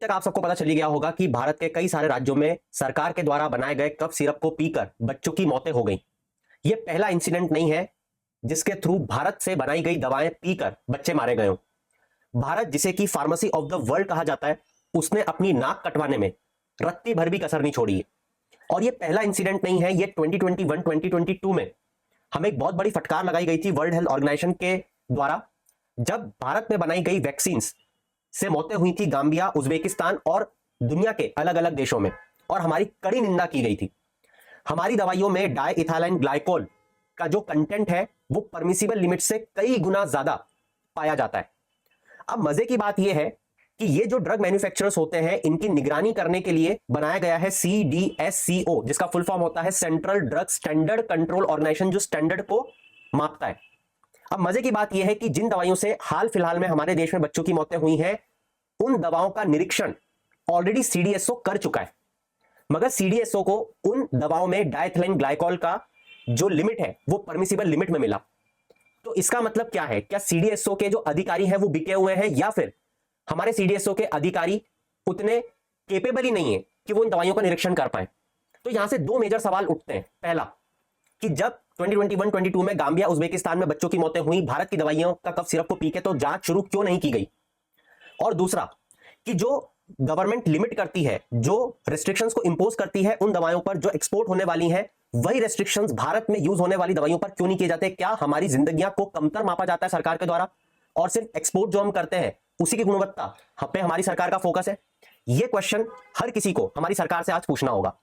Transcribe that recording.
तक आप सबको पता चली गया होगा कि भारत के कई सारे राज्यों में सरकार के द्वारा बनाए गए कफ सिरप को पीकर बच्चों की मौतें हो गई। यह पहला इंसिडेंट नहीं है जिसके थ्रू भारत से बनाई गई दवाएं पीकर बच्चे मारे गए हों। भारत, जिसे कि फार्मेसी ऑफ द वर्ल्ड कहा जाता है, उसने अपनी नाक कटवाने में रत्ती भर भी कसर नहीं छोड़ी है। और यह पहला इंसिडेंट नहीं है, यह 2021-2022 में हमें एक बहुत बड़ी फटकार लगाई गई थी वर्ल्ड हेल्थ ऑर्गेनाइजेशन के द्वारा, जब भारत में बनाई गई वैक्सीन से मौतें हुई थी गाम्बिया, उज्बेकिस्तान और दुनिया के अलग अलग देशों में, और हमारी कड़ी निंदा की गई थी। हमारी दवाइयों में डाइइथाइल ग्लाइकोल का जो कंटेंट है वो परमिसिबल लिमिट से कई गुना ज्यादा पाया जाता है। अब मजे की बात यह है कि ये जो ड्रग मैन्युफैक्चरर्स होते हैं, इनकी निगरानी करने के लिए बनाया गया है CDSCO, जिसका फुल फॉर्म होता है central drug standard control organisation, जो स्टैंडर्ड को मापता है। अब मजे की बात यह है कि जिन दवाइयों से हाल फिलहाल में हमारे देश में बच्चों की मौतें हुई हैं, उन दवाओं का निरीक्षण ऑलरेडी CDSO कर चुका है, मगर CDSO को उन दवाओं में डाइएथिलीन ग्लाइकोल का जो लिमिट है वो परमिसिबल लिमिट में मिला। तो इसका मतलब क्या है? क्या CDSO के जो अधिकारी हैं वो बिके हुए हैं, या फिर हमारे CDSO के अधिकारी उतने केपेबल ही नहीं है कि वो इन दवाइयों का निरीक्षण कर पाए? तो यहां से दो मेजर सवाल उठते हैं। पहला, कि जब 2021-22 में गाम्बिया, उज्बेकिस्तान में बच्चों की मौतें हुई, भारत की दवाइयों का कफ सिरप को पी के तो जांच शुरू क्यों नहीं की गई? और दूसरा, कि जो गवर्नमेंट लिमिट करती है, जो रेस्ट्रिक्शंस को इंपोज करती है उन दवाइयों पर जो एक्सपोर्ट होने वाली हैं, वही रेस्ट्रिक्शंस भारत में यूज होने वाली दवाइयों पर क्यों नहीं किए जाते? क्या हमारी जिंदगियां को कमतर मापा जाता है सरकार के द्वारा, और सिर्फ एक्सपोर्ट जो हम करते हैं उसी की गुणवत्ता पे हमारी सरकार का फोकस है? यह क्वेश्चन हर किसी को हमारी सरकार से आज पूछना होगा।